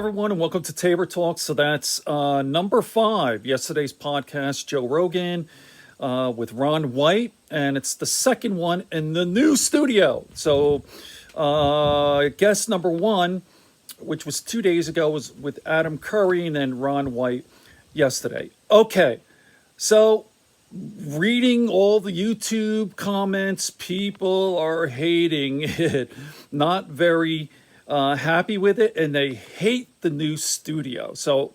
everyone, and welcome to Tabor Talks. So that's number 5, yesterday's podcast, Joe Rogan with Ron White, and it's the second one in the new studio. So guest number 1, which was 2 days ago, was with Adam Curry, and then Ron White yesterday. Okay, so reading all the YouTube comments, people are hating it, not very happy with it, and they hate the new studio. So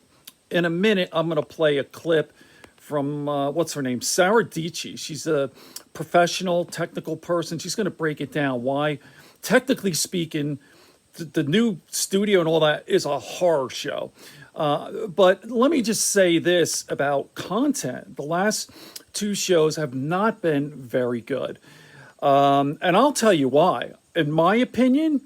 in a minute, I'm going to play a clip from, what's her name? Sara Dietschy. She's a professional, technical person. She's going to break it down why, technically speaking, the new studio and all that is a horror show. But let me just say this about content. The last 2 shows have not been very good. And I'll tell you why. In my opinion,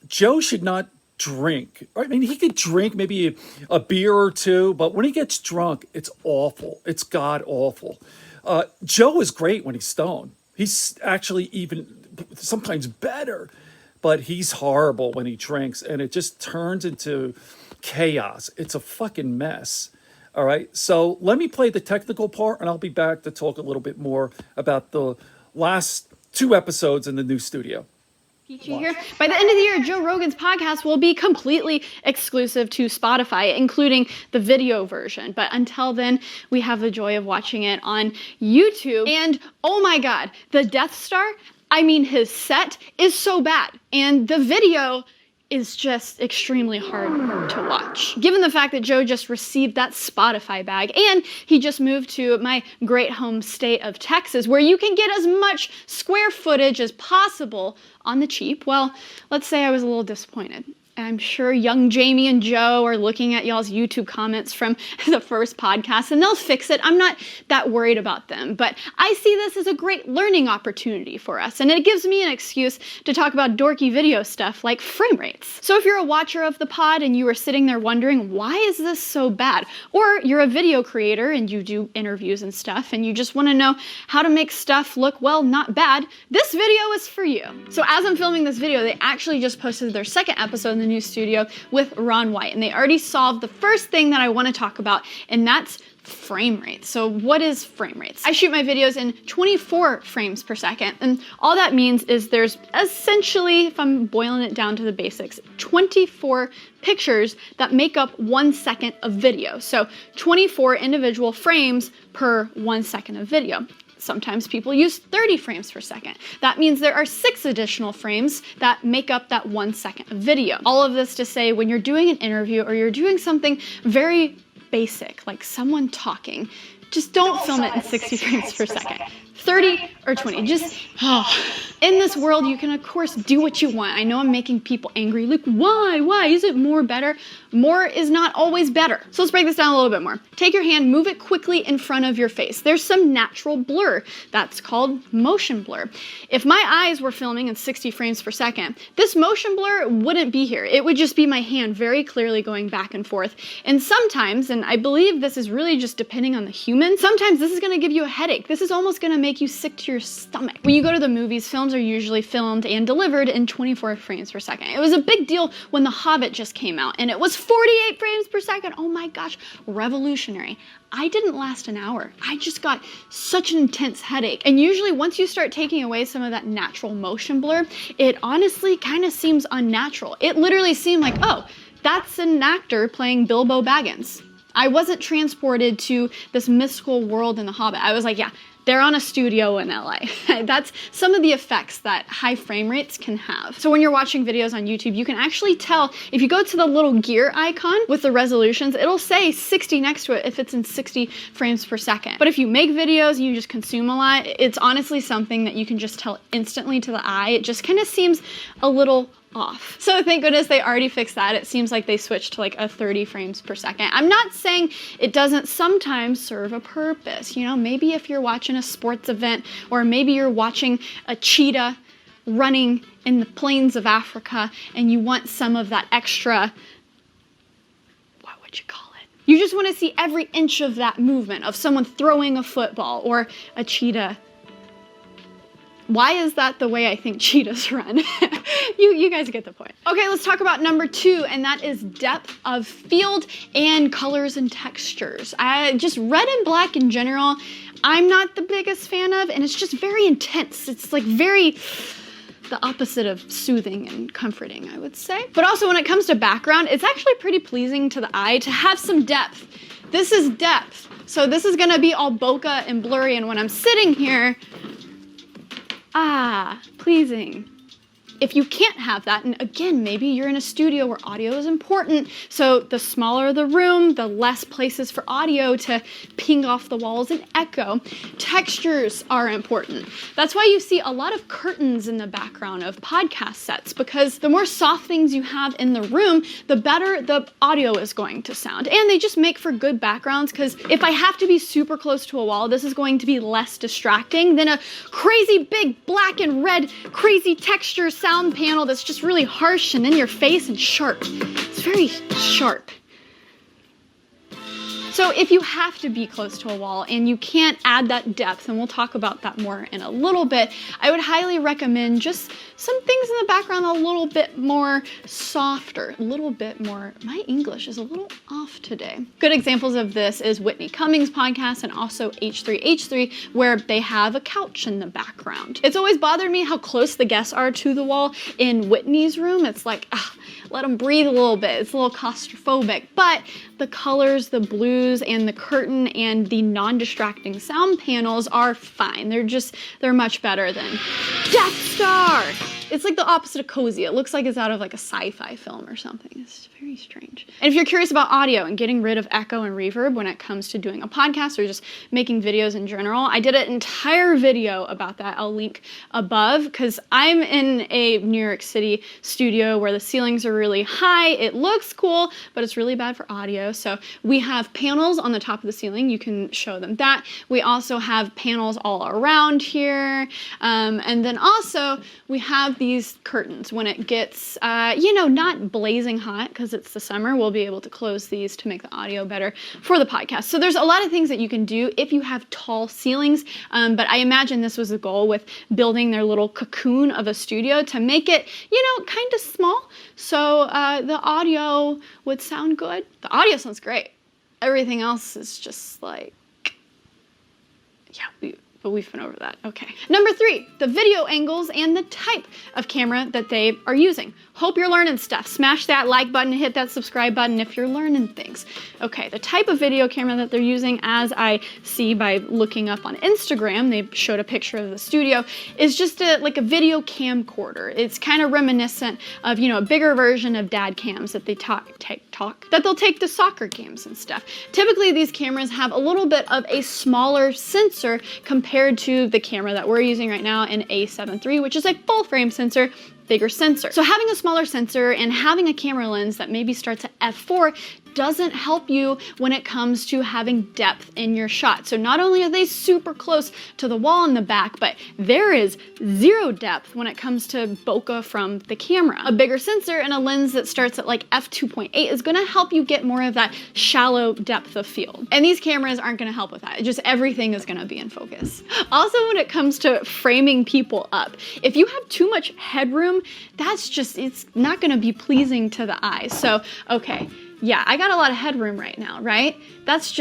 Joe should not drink. I mean, he could drink maybe a beer or 2, but when he gets drunk, it's awful. It's god awful. Joe is great when he's stoned. He's actually even sometimes better, but he's horrible when he drinks, and it just turns into chaos. It's a fucking mess. All right. So let me play the technical part, and I'll be back to talk a little bit more about the last 2 episodes in the new studio. Here. By the end of the year, Joe Rogan's podcast will be completely exclusive to Spotify, including the video version. But until then, we have the joy of watching it on YouTube. And oh my God, the Death Star, I mean, his set is so bad. And the video is just extremely hard to watch. Given the fact that Joe just received that Spotify bag and he just moved to my great home state of Texas, where you can get as much square footage as possible on the cheap, well, let's say I was a little disappointed. I'm sure young Jamie and Joe are looking at y'all's YouTube comments from the first podcast, and they'll fix it. I'm not that worried about them, but I see this as a great learning opportunity for us, and it gives me an excuse to talk about dorky video stuff like frame rates. So if you're a watcher of the pod and you were sitting there wondering, why is this so bad? Or you're a video creator and you do interviews and stuff, and you just want to know how to make stuff look, well, not bad, this video is for you. So as I'm filming this video, they actually just posted their second episode in the new studio with Ron White, and they already solved the first thing that I want to talk about, and that's frame rates. So what is frame rates? I shoot my videos in 24 frames per second, and all that means is there's essentially, if I'm boiling it down to the basics, 24 pictures that make up 1 second of video. So 24 individual frames per 1 second of video. Sometimes people use 30 frames per second. That means there are 6 additional frames that make up that 1 second of video. All of this to say, when you're doing an interview or you're doing something very basic, like someone talking, just don't film it in 60 frames per second. 30 or 20, just, In this world, you can of course do what you want. I know I'm making people angry, like why? Is it more better? More is not always better. So let's break this down a little bit more. Take your hand, move it quickly in front of your face. There's some natural blur. That's called motion blur. If my eyes were filming in 60 frames per second, this motion blur wouldn't be here. It would just be my hand very clearly going back and forth. And sometimes, and I believe this is really just depending on the human, sometimes this is gonna give you a headache. This is almost gonna make you sick to your stomach. When you go to the movies, films are usually filmed and delivered in 24 frames per second. It was a big deal when The Hobbit just came out, and it was 48 frames per second. Oh my gosh, revolutionary. I didn't last an hour. I just got such an intense headache. And usually once you start taking away some of that natural motion blur, it honestly kind of seems unnatural. It literally seemed like, oh, that's an actor playing Bilbo Baggins. I wasn't transported to this mystical world in The Hobbit. I was like, yeah, they're on a studio in LA. That's some of the effects that high frame rates can have. So when you're watching videos on YouTube, you can actually tell, if you go to the little gear icon with the resolutions, it'll say 60 next to it if it's in 60 frames per second. But if you make videos and you just consume a lot, it's honestly something that you can just tell instantly to the eye. It just kind of seems a little off. So thank goodness they already fixed that. It seems like they switched to like a 30 frames per second. I'm not saying it doesn't sometimes serve a purpose. You know, maybe if you're watching a sports event, or maybe you're watching a cheetah running in the plains of Africa and you want some of that extra, what would you call it? You just want to see every inch of that movement of someone throwing a football or a cheetah Why is that the way I think cheetahs run? You guys get the point. Okay, let's talk about number 2, and that is depth of field and colors and textures. Just red and black in general, I'm not the biggest fan of, and it's just very intense. It's like very the opposite of soothing and comforting, I would say. But also when it comes to background, it's actually pretty pleasing to the eye to have some depth. This is depth. So this is gonna be all bokeh and blurry, and when I'm sitting here, pleasing. If you can't have that, and again, maybe you're in a studio where audio is important, so the smaller the room, the less places for audio to ping off the walls and echo. Textures are important. That's why you see a lot of curtains in the background of podcast sets, because the more soft things you have in the room, the better the audio is going to sound. And they just make for good backgrounds, because if I have to be super close to a wall, this is going to be less distracting than a crazy big black and red, crazy texture sound panel that's just really harsh and in your face and sharp. It's very sharp. So if you have to be close to a wall and you can't add that depth, and we'll talk about that more in a little bit, I would highly recommend just some things in the background a little bit more softer, a little bit more, my English is a little off today. Good examples of this is Whitney Cummings' podcast and also H3H3, where they have a couch in the background. It's always bothered me how close the guests are to the wall in Whitney's room. It's like, let them breathe a little bit. It's a little claustrophobic, but the colors, the blues, and the curtain and the non-distracting sound panels are fine. They're much better than Death Star. It's like the opposite of cozy. It looks like it's out of like a sci-fi film or something. It's very strange. And if you're curious about audio and getting rid of echo and reverb when it comes to doing a podcast or just making videos in general, I did an entire video about that. I'll link above, because I'm in a New York City studio where the ceilings are really high. It looks cool, but it's really bad for audio. So we have panels on the top of the ceiling. You can show them that. We also have panels all around here. And then also we have these curtains. When it gets, not blazing hot, because it's the summer, we'll be able to close these to make the audio better for the podcast. So there's a lot of things that you can do if you have tall ceilings, but I imagine this was the goal with building their little cocoon of a studio, to make it, kind of small, so the audio would sound good. The audio sounds great. Everything else is just like, but we've been over that. Okay. Number 3, the video angles and the type of camera that they are using. Hope you're learning stuff. Smash that like button, hit that subscribe button if you're learning things. Okay, the type of video camera that they're using, as I see by looking up on Instagram, they showed a picture of the studio, is just like a video camcorder. It's kind of reminiscent of, a bigger version of dad cams that they that they'll take to soccer games and stuff. Typically, these cameras have a little bit of a smaller sensor compared to the camera that we're using right now, an A7 III, which is a full frame sensor, bigger sensor. So having a smaller sensor and having a camera lens that maybe starts at f4 doesn't help you when it comes to having depth in your shot. So not only are they super close to the wall in the back, but there is zero depth when it comes to bokeh from the camera. A bigger sensor and a lens that starts at like f2.8 is gonna help you get more of that shallow depth of field. And these cameras aren't gonna help with that. Just everything is gonna be in focus. Also, when it comes to framing people up, if you have too much headroom, it's not gonna be pleasing to the eye. So, okay. Yeah, I got a lot of headroom right now, right? That's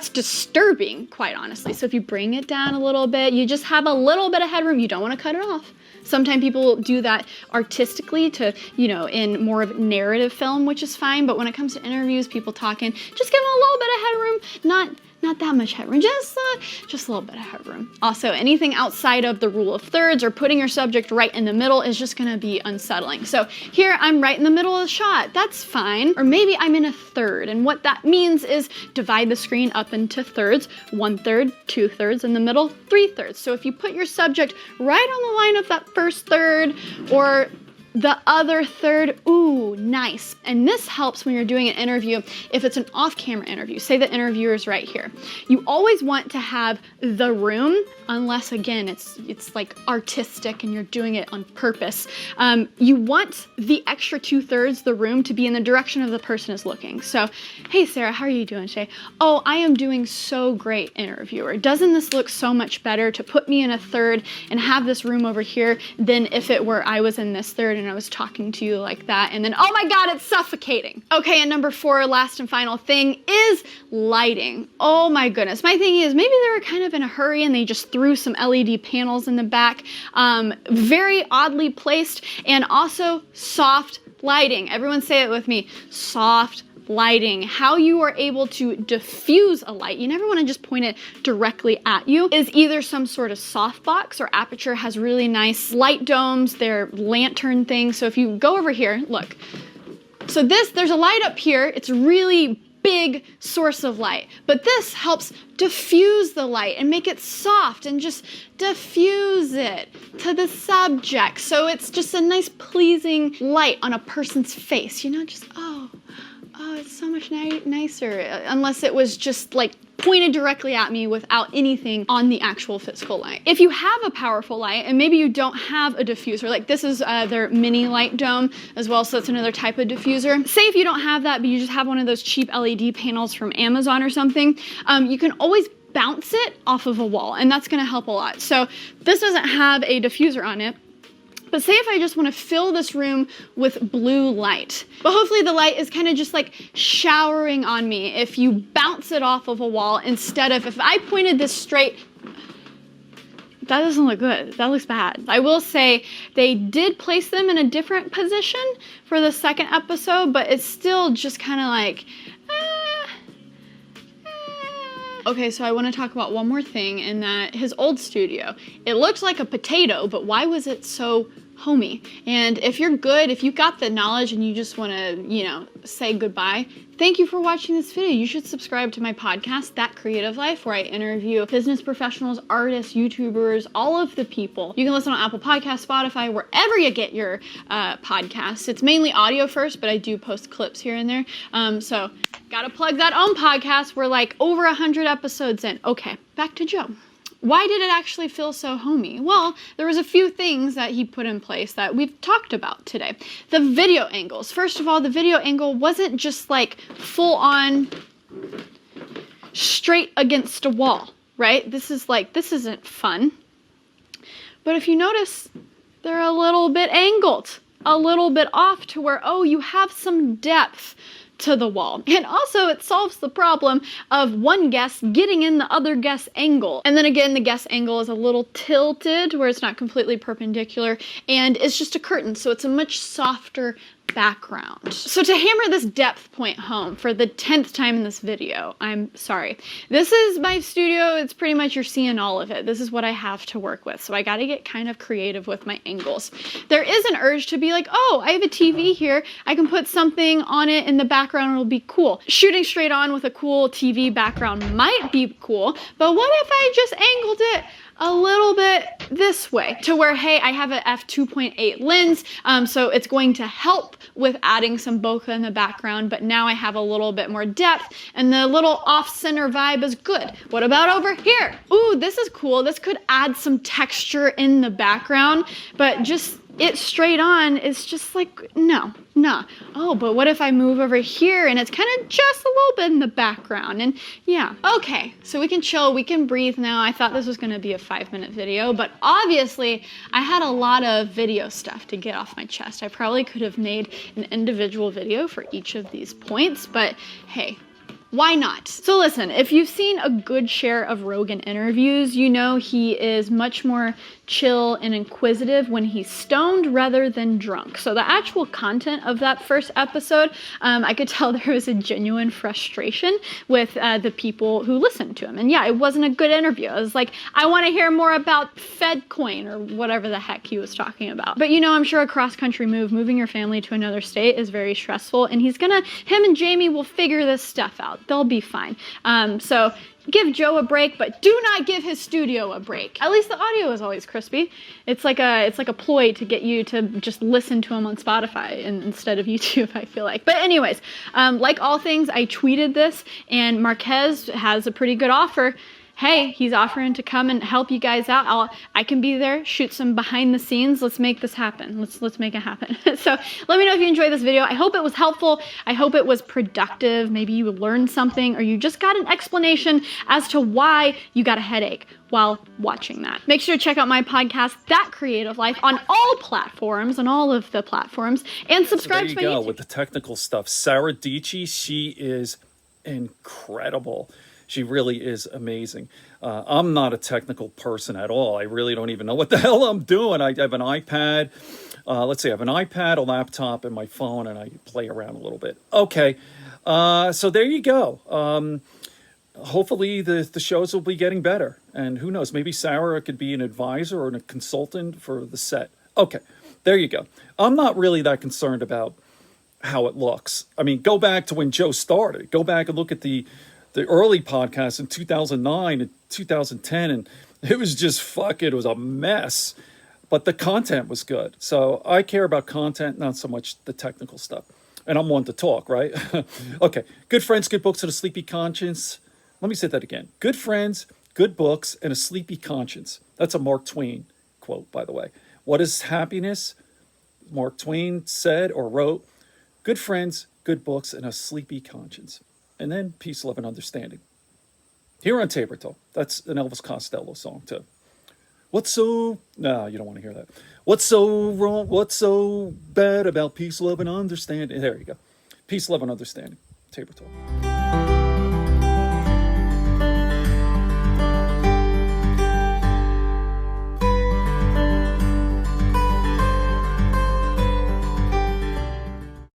disturbing, quite honestly. So if you bring it down a little bit, you just have a little bit of headroom, you don't want to cut it off. Sometimes people do that artistically to, in more of narrative film, which is fine. But when it comes to interviews, people talking, just give them a little bit of headroom, not that much headroom, just a little bit of headroom. Also, anything outside of the rule of thirds or putting your subject right in the middle is just gonna be unsettling. So here I'm right in the middle of the shot, that's fine. Or maybe I'm in a third, and what that means is divide the screen up into thirds, 1/3, 2/3, in the middle, 3/3. So if you put your subject right on the line of that first third, or the other third. Ooh, nice. And this helps when you're doing an interview if it's an off-camera interview. Say the interviewer is right here. You always want to have the room, unless again it's like artistic and you're doing it on purpose. You want the extra 2/3, the room, to be in the direction of the person is looking. So, hey Sarah, how are you doing today? Oh, I am doing so great, interviewer. Doesn't this look so much better to put me in a third and have this room over here than if it were I was in this third and I was talking to you like that, and then, oh my God, it's suffocating. Okay, and number 4, last and final thing is lighting. Oh my goodness. My thing is maybe they were kind of in a hurry and they just threw some LED panels in the back. Very oddly placed, and also soft lighting. Everyone say it with me. Soft lighting. How you are able to diffuse a light, you never want to just point it directly at you, is either some sort of softbox, or Aperture has really nice light domes, they're lantern things. So if you go over here, look. So there's a light up here, it's really big source of light, but this helps diffuse the light and make it soft and just diffuse it to the subject. So it's just a nice pleasing light on a person's face, you know, just, oh, it's so much nicer, unless it was just like pointed directly at me without anything on the actual physical light. If you have a powerful light and maybe you don't have a diffuser, like this is their mini light dome as well, so it's another type of diffuser. Say if you don't have that, but you just have one of those cheap LED panels from Amazon or something, you can always bounce it off of a wall, and that's gonna help a lot. So this doesn't have a diffuser on it, but say if I just want to fill this room with blue light, but hopefully the light is kind of just like showering on me if you bounce it off of a wall instead of, if I pointed this straight, that doesn't look good. That looks bad. I will say they did place them in a different position for the second episode, but it's still just kind of like, Okay, so I want to talk about one more thing, in that his old studio, it looked like a potato, but why was it so homey? And if you're good, if you got the knowledge and you just want to, you know, say goodbye, thank you for watching this video. You should subscribe to my podcast, That Creative Life, where I interview business professionals, artists, YouTubers, all of the people. You can listen on Apple Podcasts, Spotify, wherever you get your podcasts. It's mainly audio first, but I do post clips here and there. So gotta plug that own podcast. We're like over 100 episodes in. Okay, back to Joe. Why did it actually feel so homey? Well, there was a few things that he put in place that we've talked about today. The video angles. First of all, the video angle wasn't just like full on straight against a wall, right? This isn't fun. But if you notice, they're a little bit angled, a little bit off to where, oh, you have some depth to the wall. And also it solves the problem of one guest getting in the other guest's angle. And then again, the guest angle is a little tilted where it's not completely perpendicular, and it's just a curtain, so it's a much softer background. So to hammer this depth point home for the 10th time in this video, I'm sorry. This is my studio. It's pretty much, you're seeing all of it. This is what I have to work with. So I got to get kind of creative with my angles. There is an urge to be like, oh, I have a TV here. I can put something on it in the background. It'll be cool. Shooting straight on with a cool TV background might be cool, but what if I just angled it a little bit this way to where, hey, I have an f2.8 lens, so it's going to help with adding some bokeh in the background, but now I have a little bit more depth and the little off-center vibe is good. What about over here? Ooh, this is cool. This could add some texture in the background, but just it straight on is just like, no. Oh, but what if I move over here and it's kind of just a little bit in the background? And yeah, okay, so we can chill, we can breathe now. I thought this was gonna be a 5-minute video, but obviously I had a lot of video stuff to get off my chest. I probably could have made an individual video for each of these points, but hey, why not? So listen, if you've seen a good share of Rogan interviews, you know he is much more chill and inquisitive when he's stoned rather than drunk. So the actual content of that first episode, I could tell there was a genuine frustration with the people who listened to him. And yeah, it wasn't a good interview. I was like, I want to hear more about FedCoin or whatever the heck he was talking about. But you know, I'm sure a cross-country move, moving your family to another state is very stressful, and him and Jamie will figure this stuff out. They'll be fine. So give Joe a break, but do not give his studio a break. At least the audio is always crispy. It's like a ploy to get you to just listen to him on Spotify instead of YouTube, I feel like. But anyways, like all things, I tweeted this, and Marquez has a pretty good offer. Hey, he's offering to come and help you guys out. I can be there, shoot some behind the scenes. Let's make this happen. Let's make it happen. So let me know if you enjoyed this video. I hope it was helpful. I hope it was productive. Maybe you learned something, or you just got an explanation as to why you got a headache while watching that. Make sure to check out my podcast, That Creative Life, on all platforms, on all of the platforms, and subscribe to my YouTube. There you go with the technical stuff. Sara Dietschy, she is incredible. She really is amazing. I'm not a technical person at all. I really don't even know what the hell I'm doing. I have an iPad. Let's see, I have an iPad, a laptop, and my phone, and I play around a little bit. Okay, so there you go. Hopefully the shows will be getting better. And who knows, maybe Sara could be an advisor or a consultant for the set. Okay, there you go. I'm not really that concerned about how it looks. I mean, go back to when Joe started. Go back and look at the early podcast in 2009 and 2010, and it was just it was a mess, but the content was good. So I care about content, not so much the technical stuff. And I'm one to talk, right? Okay, good friends, good books, and a sleepy conscience. Let me say that again. Good friends, good books, and a sleepy conscience. That's a Mark Twain quote, by the way. What is happiness? Mark Twain said or wrote, good friends, good books, and a sleepy conscience. And then peace, love, and understanding. Here on Tabor Talk. That's an Elvis Costello song, too. No, you don't want to hear that. What's so wrong? What's so bad about peace, love, and understanding? There you go. Peace, love, and understanding. Tabor Talk.